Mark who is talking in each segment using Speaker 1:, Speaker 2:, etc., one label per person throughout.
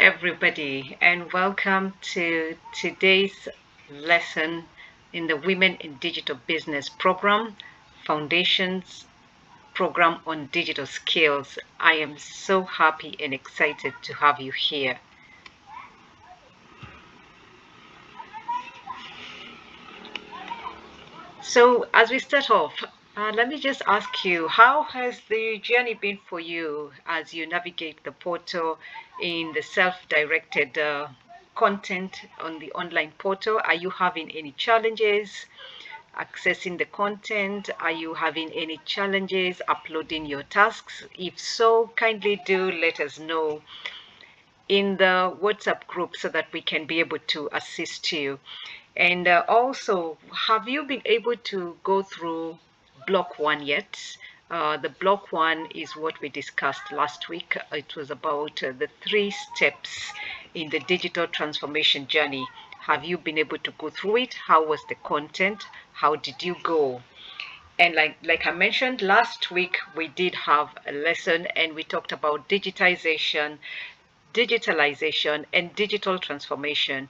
Speaker 1: everybody, and welcome to today's lesson in the Women in Digital Business program, Foundations program on digital skills. I am so happy and excited to have you here. So, as we start off, let me just ask you, how has the journey been for you as you navigate the portal in the self-directed content on the online portal? Are you having any challenges accessing the content? Are you having any challenges uploading your tasks? If so, kindly do let us know in the WhatsApp group so that we can be able to assist you. And also, have you been able to go through block one yet? The block one is what we discussed last week. It was about the 3 steps in the digital transformation journey. Have you been able to go through it? How was the content? How did you go? And like I mentioned last week, we did have a lesson and we talked about digitalization and digital transformation.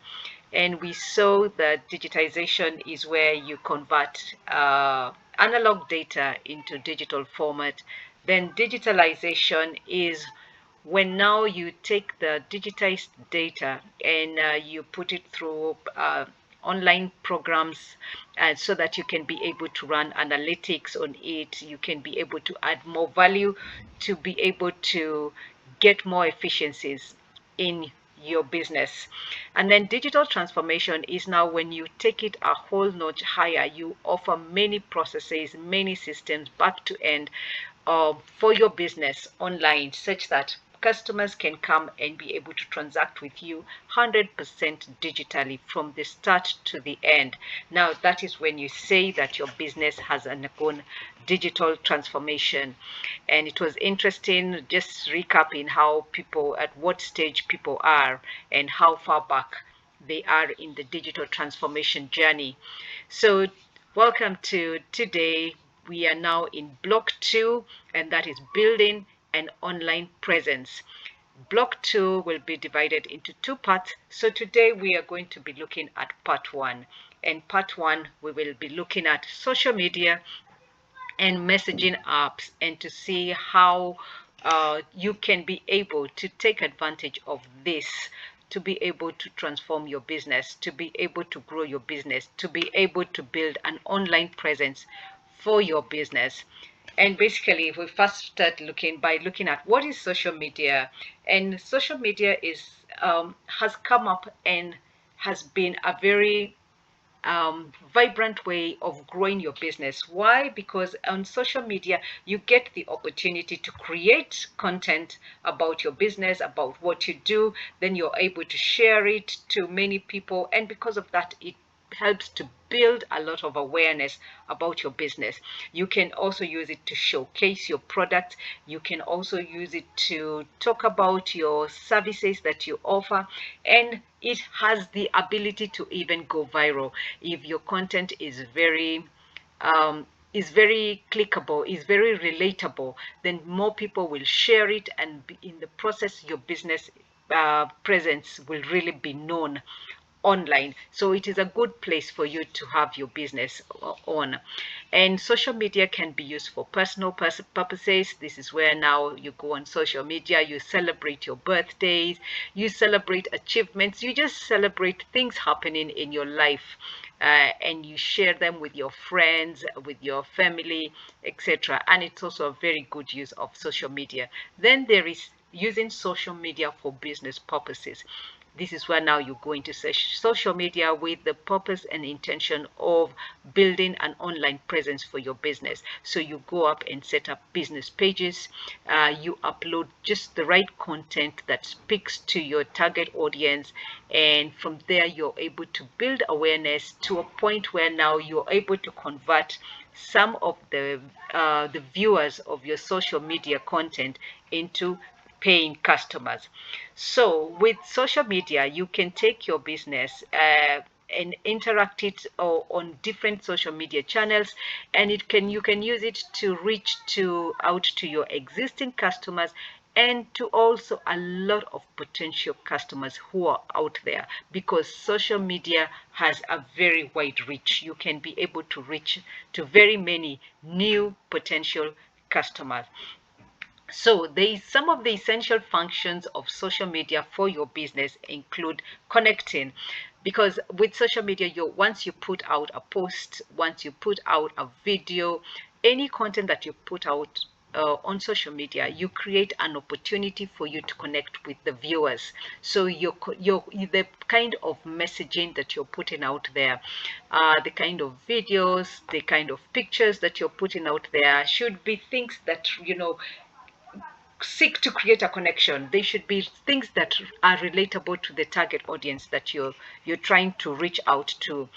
Speaker 1: And we saw that digitization is where you convert analog data into digital format. Then digitalization is when now you take the digitized data and you put it through online programs so that you can be able to run analytics on it. You can be able to add more value to be able to get more efficiencies in your business. And then digital transformation is now when you take it a whole notch higher. You offer many processes, many systems back to end for your business online, such that customers can come and be able to transact with you 100% digitally from the start to the end. Now, that is when you say that your business has undergone digital transformation. And it was interesting just recapping how people, at what stage people are and how far back they are in the digital transformation journey. So welcome to today. We are now in block 2, and that is building an online presence. Block 2 will be divided into 2 parts. So today we are going to be looking at part 1. And part 1, we will be looking at social media and messaging apps, and to see how you can be able to take advantage of this to be able to transform your business, to be able to grow your business, to be able to build an online presence for your business. And basically, we first start looking at what is social media. And social media is has come up and has been a very vibrant way of growing your business. Why? Because on social media, you get the opportunity to create content about your business, about what you do. Then you're able to share it to many people. And because of that, it helps to build a lot of awareness about your business. You can also use it to showcase your product. You can also use it to talk about your services that you offer, and it has the ability to even go viral if your content is very clickable, is very relatable. Then more people will share it, and in the process, your business presence will really be known online. So it is a good place for you to have your business on. And social media can be used for personal purposes. This is where now you go on social media, you celebrate your birthdays, you celebrate achievements, you just celebrate things happening in your life, and you share them with your friends, with your family, etc. And it's also a very good use of social media. Then there is using social media for business purposes. This is where now you go into social media with the purpose and intention of building an online presence for your business. So you go up and set up business pages. You upload just the right content that speaks to your target audience. And from there, you're able to build awareness to a point where now you're able to convert some of the viewers of your social media content into paying customers. So with social media, you can take your business and interact it on different social media channels, and you can use it to reach out to your existing customers and to also a lot of potential customers who are out there, because social media has a very wide reach. You can be able to reach to very many new potential customers. So some of the essential functions of social media for your business include connecting, because with social media, once you put out a post, once you put out a video, any content that you put out on social media, you create an opportunity for you to connect with the viewers. So the kind of messaging that you're putting out there, the kind of videos, the kind of pictures that you're putting out there should be things that, seek to create a connection. They should be things that are relatable to the target audience that you're trying to reach out to.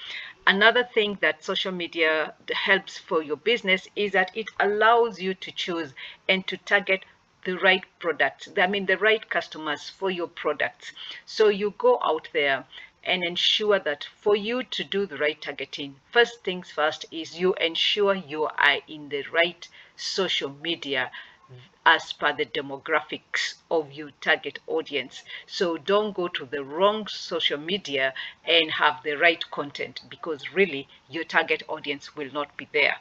Speaker 1: Another thing that social media helps for your business is that it allows you to choose and to target the right products, I mean the right customers for your products. So you go out there and ensure that for you to do the right targeting, first things first is you ensure you are in the right social media as per the demographics of your target audience. So don't go to the wrong social media and have the right content, because really your target audience will not be there.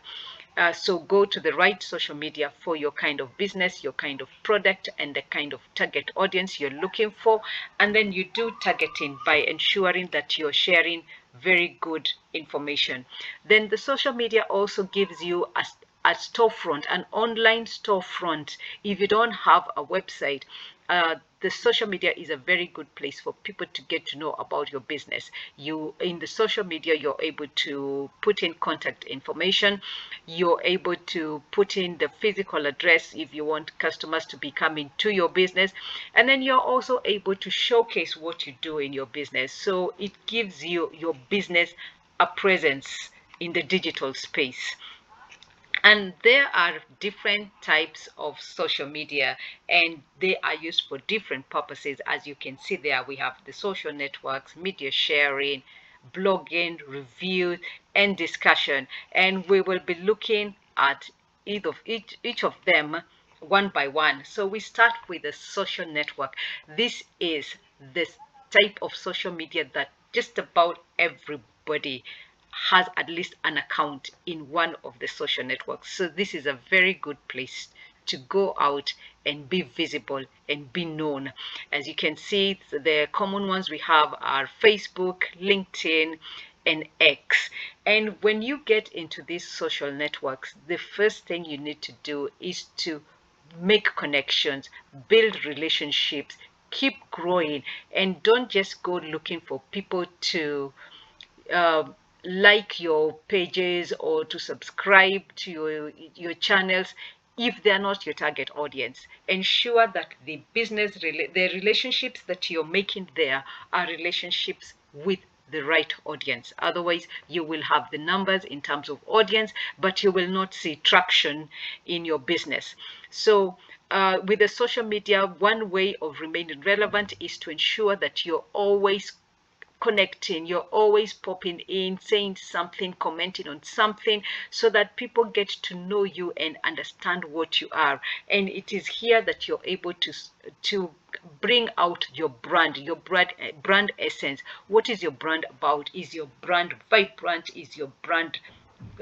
Speaker 1: So go to the right social media for your kind of business, your kind of product, and the kind of target audience you're looking for. And then you do targeting by ensuring that you're sharing very good information. Then the social media also gives you a storefront, an online storefront. If you don't have a website, the social media is a very good place for people to get to know about your business. In the social media, you're able to put in contact information. You're able to put in the physical address if you want customers to be coming to your business. And then you're also able to showcase what you do in your business. So it gives you your business a presence in the digital space. And there are different types of social media, and they are used for different purposes. As you can see there, we have the social networks, media sharing, blogging, reviews, and discussion. And we will be looking at each of them one by one. So we start with the social network. This is the type of social media that just about everybody has at least an account in one of the social networks. So this is a very good place to go out and be visible and be known. As you can see, the common ones we have are Facebook, LinkedIn, and X. And when you get into these social networks, the first thing you need to do is to make connections, build relationships, keep growing, and don't just go looking for people to uh, like your pages or to subscribe to your channels if they're not your target audience. Ensure that the the relationships that you're making there are relationships with the right audience. Otherwise, you will have the numbers in terms of audience, but you will not see traction in your business. So with the social media, one way of remaining relevant is to ensure that you're always connecting, you're always popping in, saying something, commenting on something, so that people get to know you and understand what you are. And it is here that you're able to bring out your brand essence. What is your brand about? Is your brand vibrant? Is your brand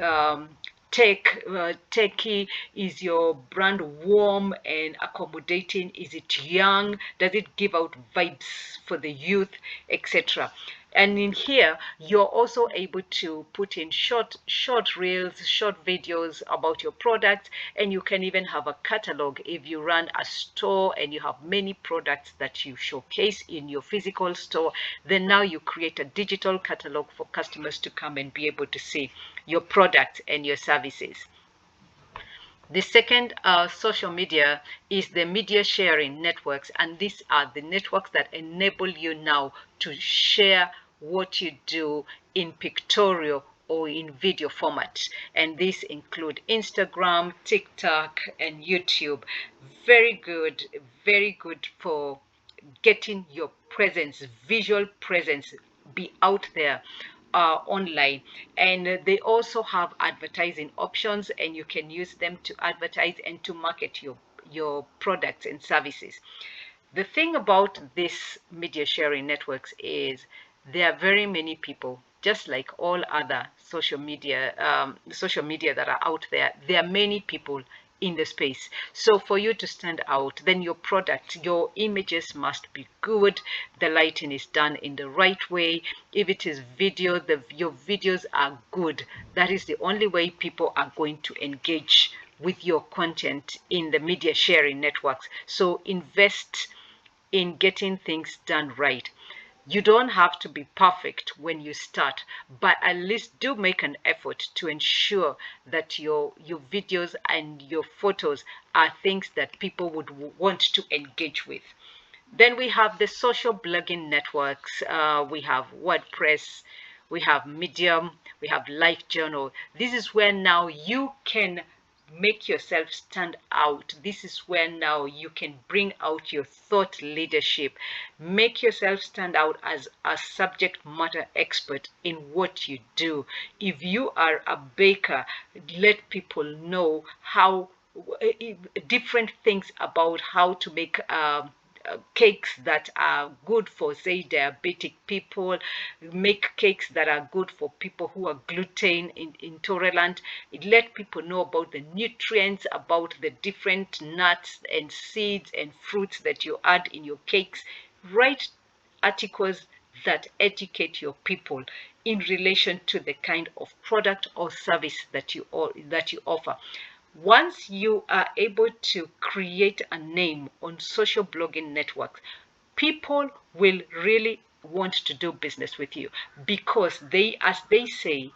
Speaker 1: um, techy? Is your brand warm and accommodating? Is it young? Does it give out vibes for the youth, etc.? And in here, you're also able to put in short reels, short videos about your product, and you can even have a catalog. If you run a store and you have many products that you showcase in your physical store, then now you create a digital catalog for customers to come and be able to see your products and your services. The second social media is the media sharing networks, and these are the networks that enable you now to share what you do in pictorial or in video format. And these include Instagram, TikTok, and YouTube. Very good for getting your presence, visual presence, be out there online. And they also have advertising options, and you can use them to advertise and to market your products and services. The thing about these media sharing networks is there are very many people, just like all other social media that are out there. There are many people in the space. So for you to stand out, then your product, your images must be good. The lighting is done in the right way. If it is video, your videos are good. That is the only way people are going to engage with your content in the media sharing networks. So invest in getting things done right. You don't have to be perfect when you start, but at least do make an effort to ensure that your videos and your photos are things that people would want to engage with. Then we have the social blogging networks. We have WordPress, we have Medium, we have LiveJournal. This is where now you can make yourself stand out. This is where now you can bring out your thought leadership. Make yourself stand out as a subject matter expert in what you do. If you are a baker, let people know how different things about how to make cakes that are good for, say, diabetic people. Make cakes that are good for people who are gluten intolerant. It let people know about the nutrients, about the different nuts and seeds and fruits that you add in your cakes. Write articles that educate your people in relation to the kind of product or service that you offer. Once you are able to create a name on social blogging networks, people will really want to do business with you, because they, as they say,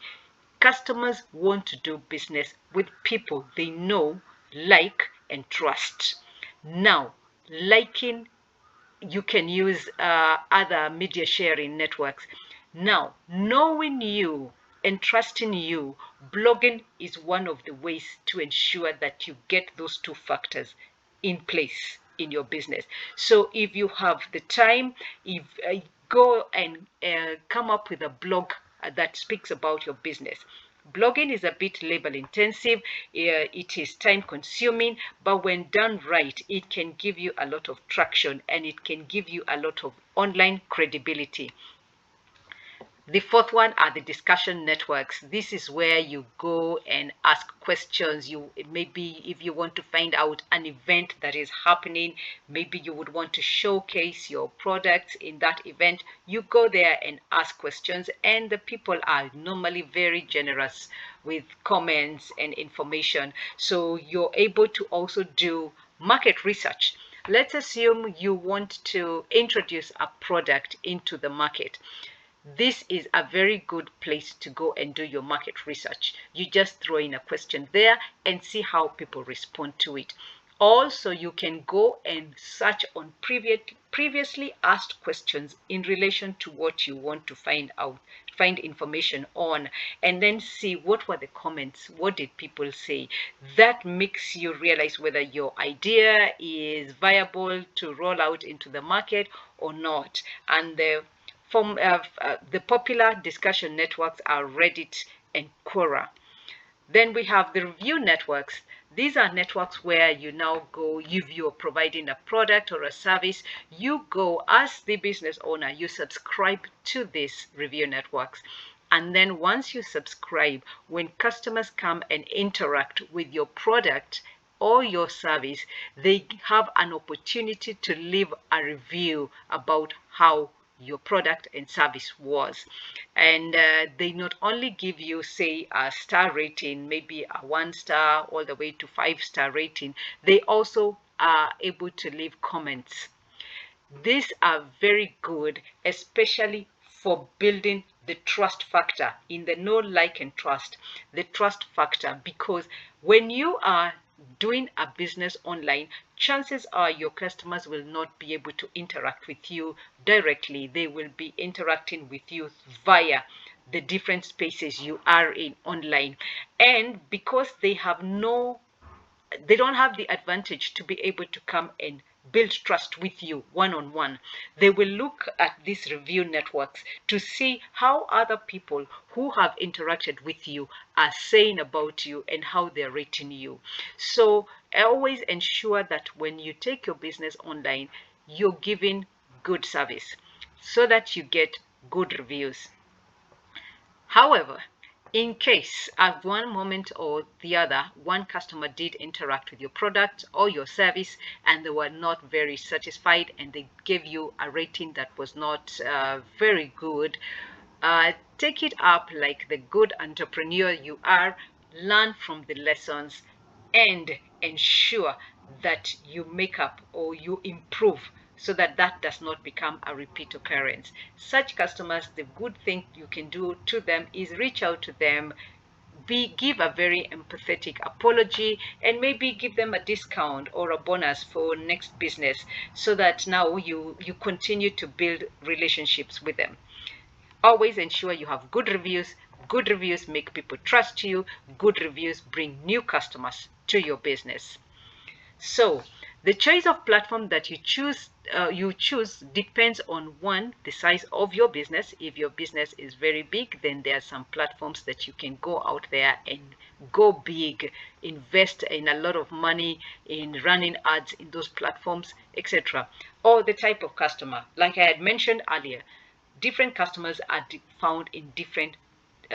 Speaker 1: customers want to do business with people they know, like, and trust. Now, liking, you can use other media sharing networks. Now, knowing you and trusting you, blogging is one of the ways to ensure that you get those two factors in place in your business. So if you have the time, if go and come up with a blog that speaks about your business. Blogging is a bit labor intensive, it is time consuming, but when done right, it can give you a lot of traction and it can give you a lot of online credibility. The fourth one are the discussion networks. This is where you go and ask questions. You maybe, if you want to find out an event that is happening, maybe you would want to showcase your products in that event. You go there and ask questions, and the people are normally very generous with comments and information. So you're able to also do market research. Let's assume you want to introduce a product into the market. This is a very good place to go and do your market research. You just throw in a question there and see how people respond to it. Also, you can go and search on previously asked questions in relation to what you want to find out, find information on, and then see what were the comments, what did people say. That makes you realize whether your idea is viable to roll out into the market or not. And the popular discussion networks are Reddit and Quora. Then we have the review networks. These are networks where you now go, if you're providing a product or a service, you go as the business owner, you subscribe to these review networks. And then once you subscribe, when customers come and interact with your product or your service, they have an opportunity to leave a review about how your product and service was. And they not only give you, say, a star rating, maybe a 1-star all the way to 5-star rating, they also are able to leave comments. These are very good, especially for building the trust factor in the know, like, and trust. The trust factor, because when you are doing a business online, chances are your customers will not be able to interact with you directly. They will be interacting with you via the different spaces you are in online. And because they don't have the advantage to be able to come and build trust with you one-on-one. They will look at these review networks to see how other people who have interacted with you are saying about you and how they're rating you. So always ensure that when you take your business online, you're giving good service so that you get good reviews. However, in case at one moment or the other, one customer did interact with your product or your service and they were not very satisfied and they gave you a rating that was not very good, take it up like the good entrepreneur you are, learn from the lessons and ensure that you make up or you improve so that that does not become a repeat occurrence. Such customers, the good thing you can do to them is reach out to them, give a very empathetic apology, and maybe give them a discount or a bonus for next business so that now you continue to build relationships with them. Always ensure you have good reviews. Good reviews make people trust you. Good reviews bring new customers to your business. So the choice of platform that you choose depends on, one, the size of your business. If your business is very big, then there are some platforms that you can go out there and go big, invest in a lot of money in running ads in those platforms, etc. Or the type of customer, like I had mentioned earlier, different customers are found in different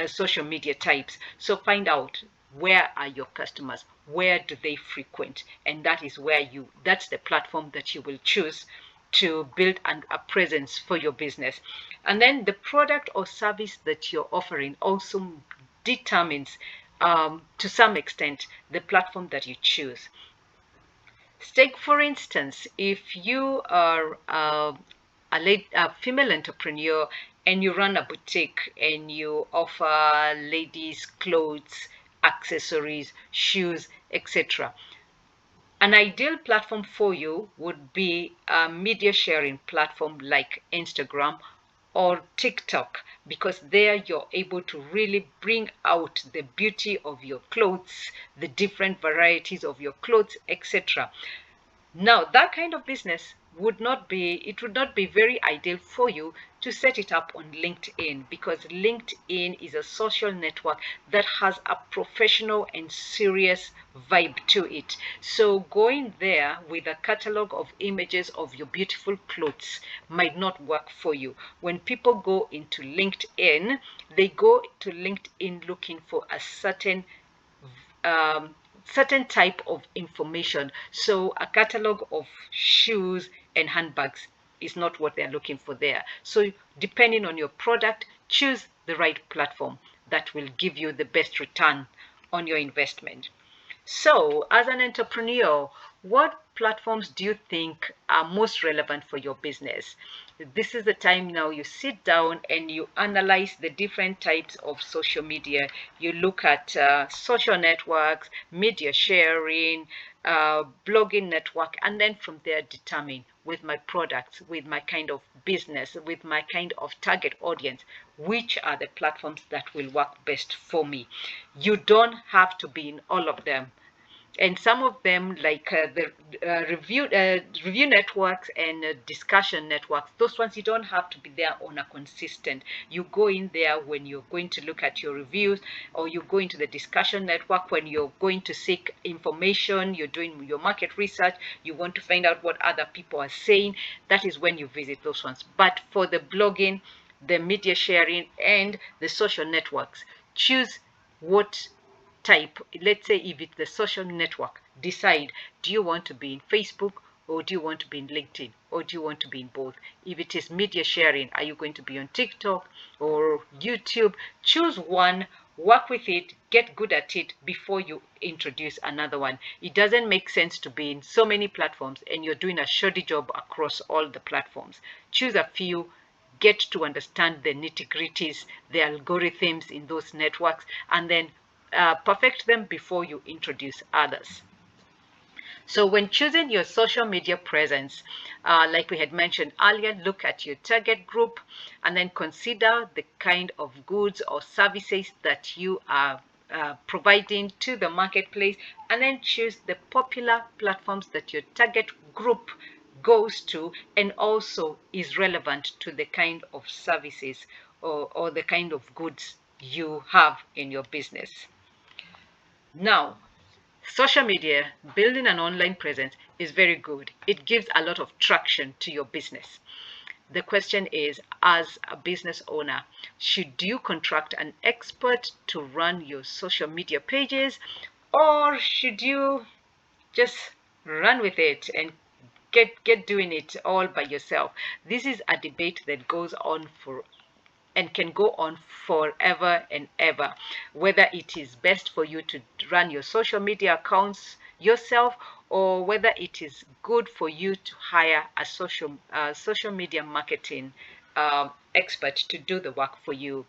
Speaker 1: social media types. So find out, where are your customers, where do they frequent, and that is where that's the platform that you will choose to build a presence for your business. And then the product or service that you're offering also determines to some extent the platform that you choose. Take, for instance, if you are a female entrepreneur and you run a boutique and you offer ladies clothes, accessories, shoes, etc. An ideal platform for you would be a media sharing platform like Instagram or TikTok, because there you're able to really bring out the beauty of your clothes, the different varieties of your clothes, etc. Now, that kind of business would not be very ideal for you to set it up on LinkedIn, because LinkedIn is a social network that has a professional and serious vibe to it. So going there with a catalog of images of your beautiful clothes might not work for you. When people go into LinkedIn, they go to LinkedIn looking for a certain type of information. So a catalog of shoes and handbags is not what they're looking for there. So depending on your product, choose the right platform that will give you the best return on your investment. So as an entrepreneur, what platforms do you think are most relevant for your business? This is the time now you sit down and you analyze the different types of social media. You look at social networks, media sharing, blogging network, and then from there determine, with my products, with my kind of business, with my kind of target audience, which are the platforms that will work best for me. You don't have to be in all of them, and some of them, like the review networks and discussion networks, those ones you don't have to be there on a consistent. You go in there when you're going to look at your reviews, or you go into the discussion network when you're going to seek information, you're doing your market research, you want to find out what other people are saying. That is when you visit those ones. But for the blogging, the media sharing, and the social networks, choose what type. Let's say if it's the social network, decide, do you want to be in Facebook, or do you want to be in LinkedIn, or do you want to be in both? If it is media sharing, are you going to be on TikTok or YouTube? Choose one, work with it, get good at it before you introduce another one. It doesn't make sense to be in so many platforms and you're doing a shoddy job across all the platforms. Choose a few, get to understand the nitty-gritties, the algorithms in those networks, and then perfect them before you introduce others. So when choosing your social media presence, like we had mentioned earlier, look at your target group and then consider the kind of goods or services that you are providing to the marketplace, and then choose the popular platforms that your target group goes to and also is relevant to the kind of services or the kind of goods you have in your business. Now, social media, building an online presence is very good. It gives a lot of traction to your business. The question is, as a business owner, should you contract an expert to run your social media pages, or should you just run with it and get doing it all by yourself? This is a debate that goes on for and can go on forever and ever, whether it is best for you to run your social media accounts yourself, or whether it is good for you to hire a social media marketing expert to do the work for you.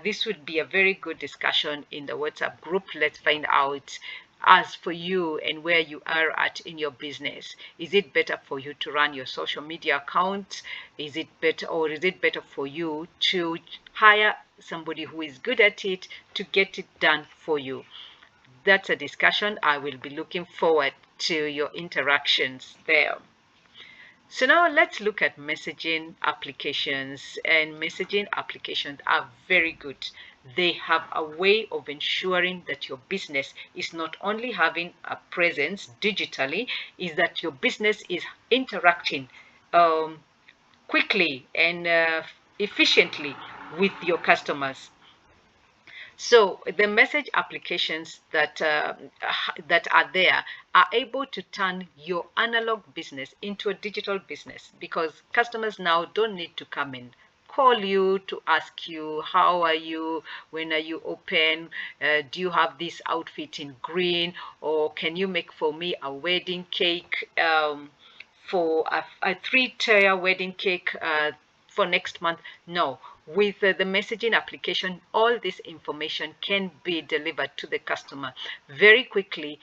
Speaker 1: This would be a very good discussion in the WhatsApp group. Let's find out, as for you and where you are at in your business, is it better for you to run your social media account? Is it better for you to hire somebody who is good at it to get it done for you? That's a discussion. I will be looking forward to your interactions there. So now let's look at messaging applications. And messaging applications are very good. They have a way of ensuring that your business is not only having a presence digitally, is that your business is interacting quickly and efficiently with your customers. So the message applications that are there are able to turn your analog business into a digital business, because customers now don't need to come and call you to ask you, how are you, when are you open, do you have this outfit in green, or can you make for me a wedding cake, for a 3-tier wedding cake for next month. No, with the messaging application, all this information can be delivered to the customer very quickly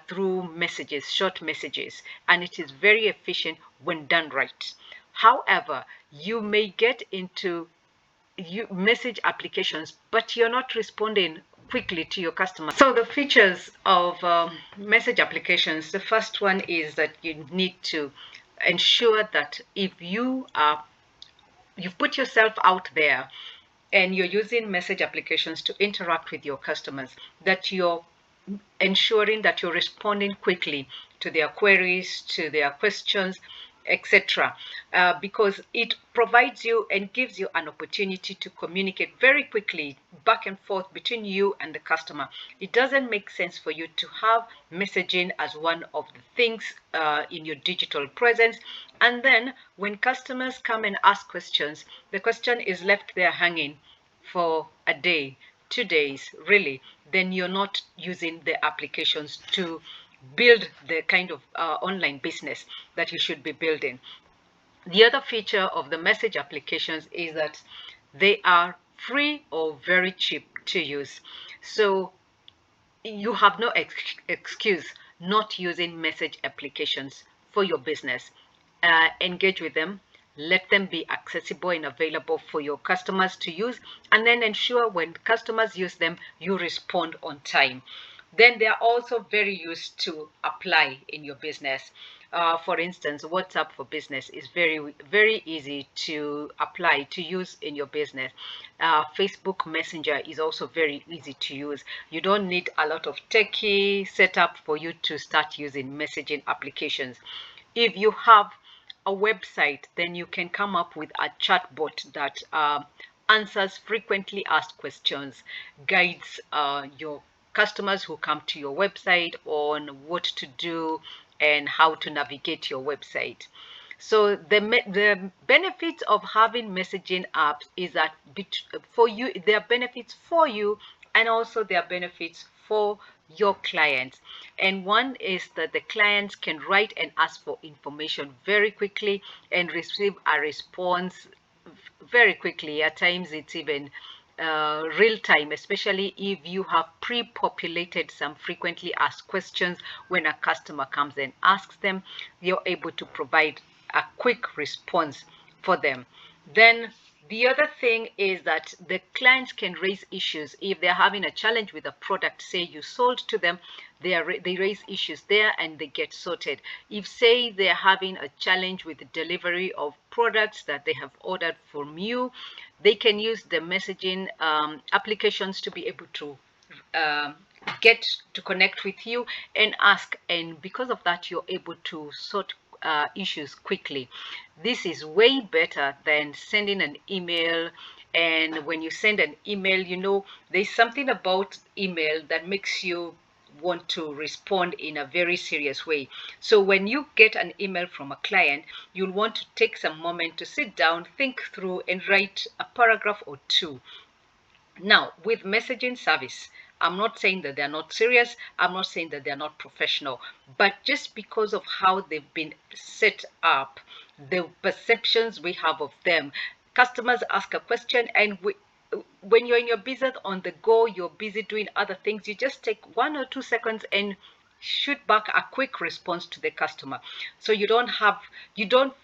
Speaker 1: through messages, short messages, and it is very efficient when done right. However, you may get into message applications, but you're not responding quickly to your customer. So the features of message applications, the first one is that you need to ensure that if you've put yourself out there and you're using message applications to interact with your customers, that you're ensuring that you're responding quickly to their queries, to their questions, etc. Because it provides you and gives you an opportunity to communicate very quickly back and forth between you and the customer. It doesn't make sense for you to have messaging as one of the things in your digital presence, and then when customers come and ask questions, the question is left there hanging for a day, 2 days, really. Then you're not using the applications to build the kind of online business that you should be building. The other feature of the message applications is that they are free or very cheap to use. So you have no excuse not using message applications for your business. Engage with them, let them be accessible and available for your customers to use, and then ensure when customers use them, you respond on time. Then they are also very used to apply in your business. For instance, WhatsApp for Business is very easy to apply, to use in your business. Facebook Messenger is also very easy to use. You don't need a lot of techie setup for you to start using messaging applications. If you have a website, then you can come up with a chatbot that answers frequently asked questions, guides your customers who come to your website on what to do and how to navigate your website. So the benefits of having messaging apps is that for you, there are benefits for you, and also there are benefits for your clients. And one is that the clients can write and ask for information very quickly and receive a response very quickly. At times it's even real time, especially if you have pre-populated some frequently asked questions. When a customer comes and asks them, you're able to provide a quick response for them. Then The other thing is that the clients can raise issues if they're having a challenge with a product. Say you sold to them, they raise issues there and they get sorted. If say they're having a challenge with the delivery of products that they have ordered from you, they can use the messaging applications to be able to get to connect with you and ask, and because of that you're able to sort issues quickly. This is way better than sending an email. And when you send an email, you know, there's something about email that makes you want to respond in a very serious way. So when you get an email from a client, you'll want to take some moment to sit down, think through, and write a paragraph or two. Now, with messaging service, I'm not saying that they're not serious. I'm not saying that they're not professional. But just because of how they've been set up, the perceptions we have of them, customers ask a question, and when you're in your business on the go, you're busy doing other things, you just take 1 or 2 seconds and shoot back a quick response to the customer. So you don't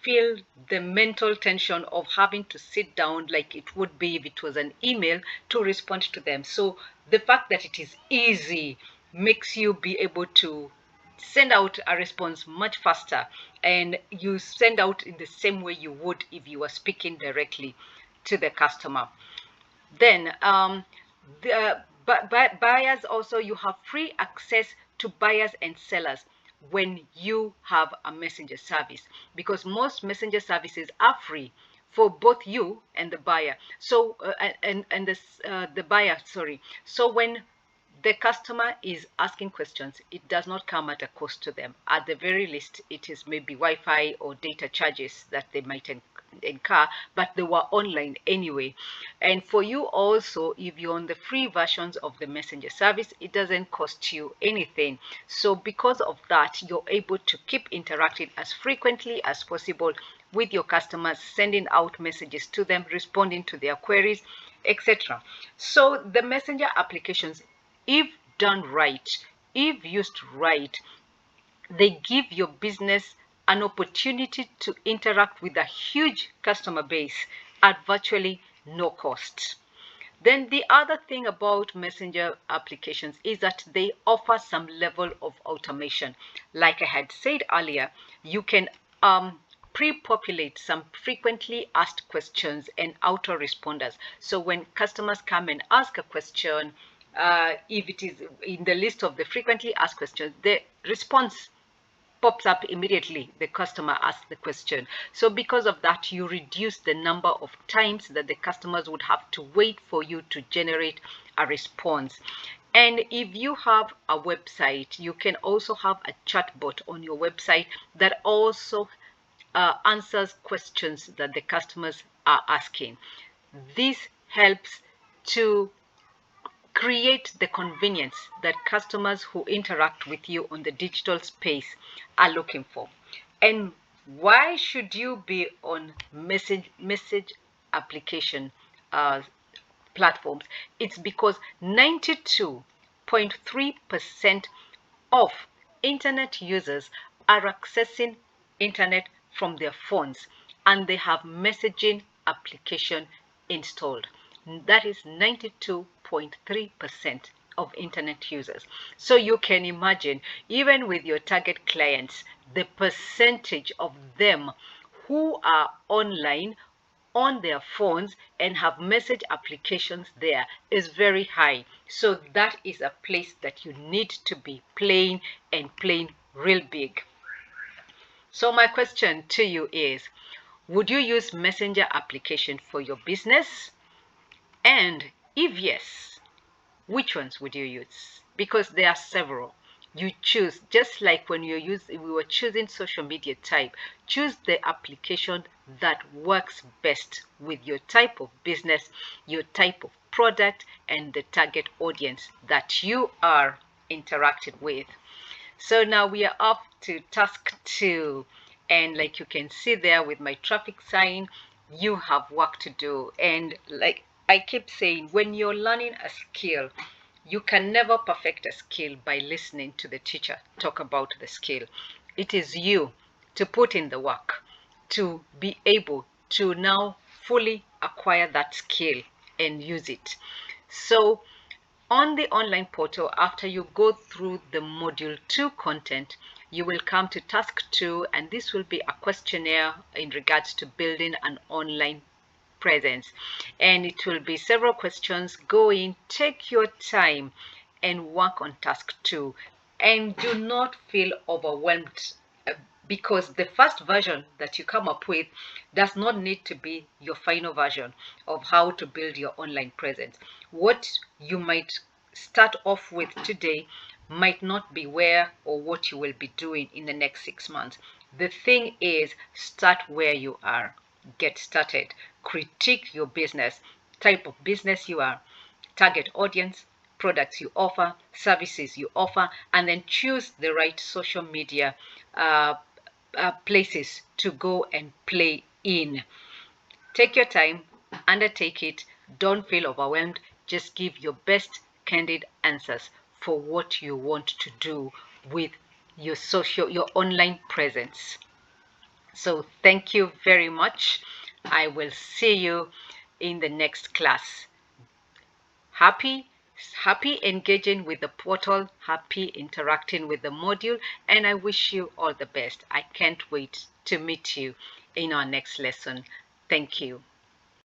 Speaker 1: feel the mental tension of having to sit down like it would be if it was an email to respond to them. So the fact that it is easy makes you be able to send out a response much faster, and you send out in the same way you would if you were speaking directly to the customer. Then buyers also, you have free access to buyers and sellers when you have a messenger service, because most messenger services are free for both you and the buyer. So the buyer, sorry. So when the customer is asking questions, it does not come at a cost to them. At the very least, it is maybe Wi-Fi or data charges that they might incur, but they were online anyway. And for you also, if you're on the free versions of the messenger service, it doesn't cost you anything. So because of that, you're able to keep interacting as frequently as possible with your customers, sending out messages to them, responding to their queries, etc. So the messenger applications, if done right, if used right, they give your business an opportunity to interact with a huge customer base at virtually no cost. Then the other thing about messenger applications is that they offer some level of automation. Like I had said earlier, you can pre-populate some frequently asked questions and autoresponders. So when customers come and ask a question, if it is in the list of the frequently asked questions, the response pops up immediately. The customer asks the question. So because of that, you reduce the number of times that the customers would have to wait for you to generate a response. And if you have a website, you can also have a chatbot on your website that also answers questions that the customers are asking. This helps to create the convenience that customers who interact with you on the digital space are looking for. And why should you be on message application platforms? It's because 92.3% of internet users are accessing internet from their phones, and they have messaging application installed. That is 92.3% of internet users. So you can imagine, even with your target clients, the percentage of them who are online on their phones and have message applications there is very high. So that is a place that you need to be playing, and playing real big. So my question to you is, would you use messenger application for your business? And if yes, which ones would you use? Because there are several. You choose, just like when we were choosing social media type, choose the application that works best with your type of business, your type of product, and the target audience that you are interacting with. So now we are up to task 2, and like you can see there with my traffic sign, you have work to do. And like I keep saying, when you're learning a skill, you can never perfect a skill by listening to the teacher talk about the skill. It is you to put in the work to be able to now fully acquire that skill and use it. So on the online portal, after you go through the module 2 content, you will come to task 2, and this will be a questionnaire in regards to building an online presence. And it will be several questions. Go in, take your time and work on task 2, and do not feel overwhelmed, because the first version that you come up with does not need to be your final version of how to build your online presence. What you might start off with today might not be where or what you will be doing in the next 6 months. The thing is, start where you are. Get started. Critique your business, type of business you are, target audience, products you offer, services you offer, and then choose the right social media places to go and play in. Take your time, undertake it, don't feel overwhelmed, just give your best candid answers for what you want to do with your online presence. So thank you very much. I will see you in the next class. Happy engaging with the portal, happy interacting with the module, and I wish you all the best. I can't wait to meet you in our next lesson. Thank you.